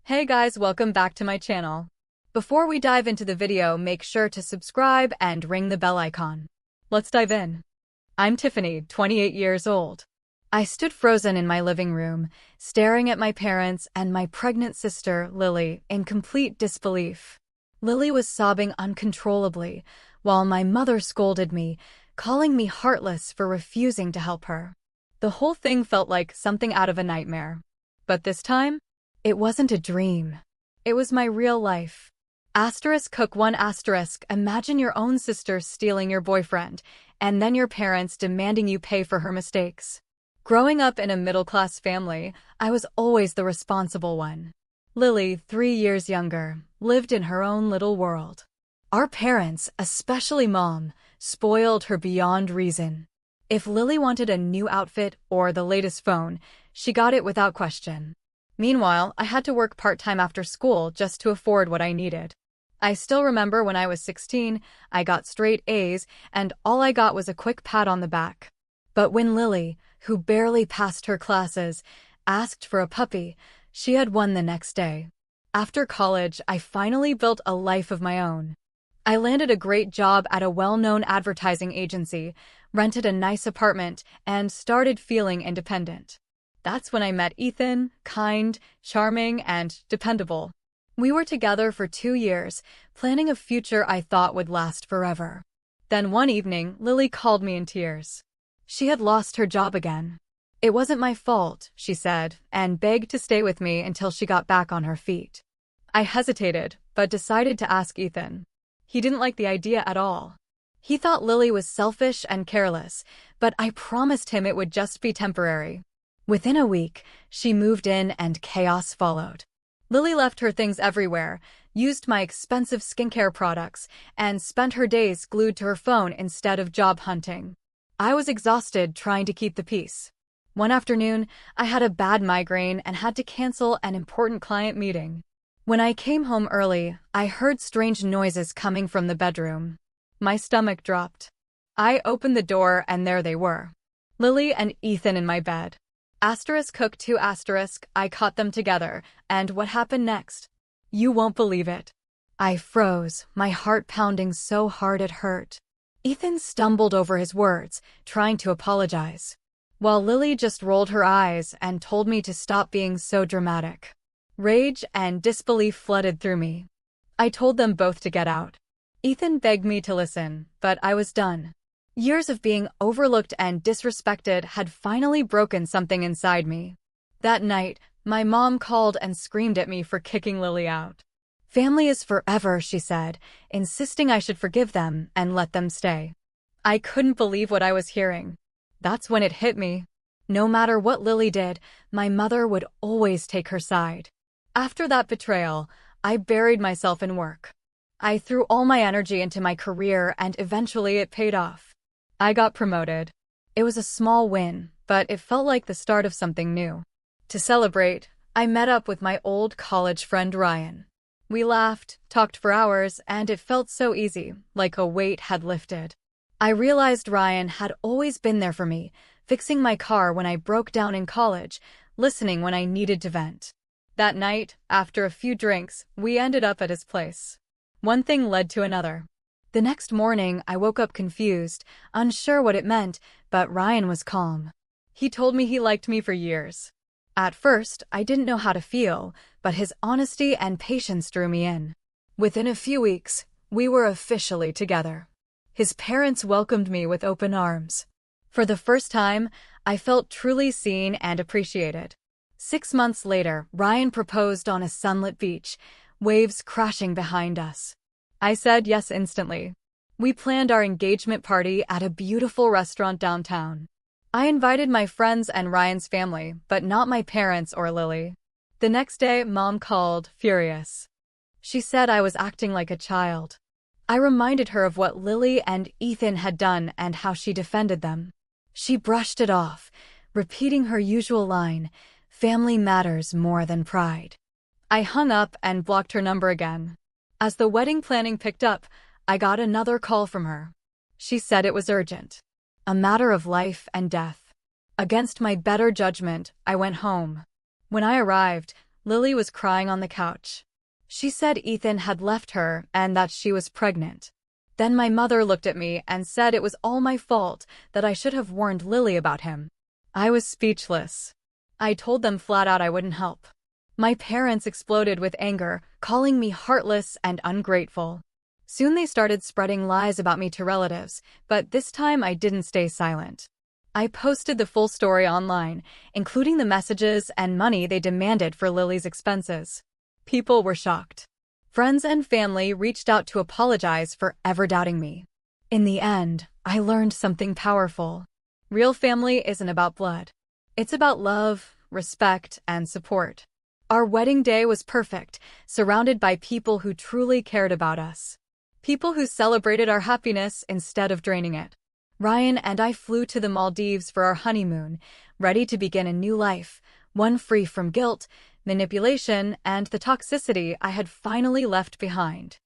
Hey guys, welcome back to my channel. Before we dive into the video, make sure to subscribe and ring the bell icon. Let's dive in. I'm Tiffany, 28 years old. I stood frozen in my living room, staring at my parents and my pregnant sister, Lily, in complete disbelief. Lily was sobbing uncontrollably, while my mother scolded me, calling me heartless for refusing to help her. The whole thing felt like something out of a nightmare. But this time, it wasn't a dream. It was my real life. Cook 1 *. Imagine your own sister stealing your boyfriend, and then your parents demanding you pay for her mistakes. Growing up in a middle-class family, I was always the responsible one. Lily, 3 years younger, lived in her own little world. Our parents, especially Mom, spoiled her beyond reason. If Lily wanted a new outfit or the latest phone, she got it without question. Meanwhile, I had to work part-time after school just to afford what I needed. I still remember when I was 16, I got straight A's, and all I got was a quick pat on the back. But when Lily, who barely passed her classes, asked for a puppy, she had one the next day. After college, I finally built a life of my own. I landed a great job at a well-known advertising agency, rented a nice apartment, and started feeling independent. That's when I met Ethan, kind, charming, and dependable. We were together for 2 years, planning a future I thought would last forever. Then one evening, Lily called me in tears. She had lost her job again. It wasn't my fault, she said, and begged to stay with me until she got back on her feet. I hesitated, but decided to ask Ethan. He didn't like the idea at all. He thought Lily was selfish and careless, but I promised him it would just be temporary. Within a week, she moved in and chaos followed. Lily left her things everywhere, used my expensive skincare products, and spent her days glued to her phone instead of job hunting. I was exhausted trying to keep the peace. One afternoon, I had a bad migraine and had to cancel an important client meeting. When I came home early, I heard strange noises coming from the bedroom. My stomach dropped. I opened the door and there they were. Lily and Ethan in my bed. Cook 2 *. I caught them together, and what happened next? You won't believe it. I froze, my heart pounding so hard it hurt. Ethan stumbled over his words, trying to apologize, while Lily just rolled her eyes and told me to stop being so dramatic. Rage and disbelief flooded through me. I told them both to get out. Ethan begged me to listen, but I was done. Years of being overlooked and disrespected had finally broken something inside me. That night, my mom called and screamed at me for kicking Lily out. Family is forever, she said, insisting I should forgive them and let them stay. I couldn't believe what I was hearing. That's when it hit me. No matter what Lily did, my mother would always take her side. After that betrayal, I buried myself in work. I threw all my energy into my career and eventually it paid off. I got promoted. It was a small win, but it felt like the start of something new. To celebrate, I met up with my old college friend Ryan. We laughed, talked for hours, and it felt so easy, like a weight had lifted. I realized Ryan had always been there for me, fixing my car when I broke down in college, listening when I needed to vent. That night, after a few drinks, we ended up at his place. One thing led to another. The next morning, I woke up confused, unsure what it meant, but Ryan was calm. He told me he liked me for years. At first, I didn't know how to feel, but his honesty and patience drew me in. Within a few weeks, we were officially together. His parents welcomed me with open arms. For the first time, I felt truly seen and appreciated. 6 months later, Ryan proposed on a sunlit beach, waves crashing behind us. I said yes instantly. We planned our engagement party at a beautiful restaurant downtown. I invited my friends and Ryan's family, but not my parents or Lily. The next day, Mom called, furious. She said I was acting like a child. I reminded her of what Lily and Ethan had done and how she defended them. She brushed it off, repeating her usual line, "Family matters more than pride." I hung up and blocked her number again. As the wedding planning picked up, I got another call from her. She said it was urgent. A matter of life and death. Against my better judgment, I went home. When I arrived, Lily was crying on the couch. She said Ethan had left her and that she was pregnant. Then my mother looked at me and said it was all my fault, that I should have warned Lily about him. I was speechless. I told them flat out I wouldn't help. My parents exploded with anger, calling me heartless and ungrateful. Soon they started spreading lies about me to relatives, but this time I didn't stay silent. I posted the full story online, including the messages and money they demanded for Lily's expenses. People were shocked. Friends and family reached out to apologize for ever doubting me. In the end, I learned something powerful. Real family isn't about blood. It's about love, respect, and support. Our wedding day was perfect, surrounded by people who truly cared about us. People who celebrated our happiness instead of draining it. Ryan and I flew to the Maldives for our honeymoon, ready to begin a new life, one free from guilt, manipulation, and the toxicity I had finally left behind.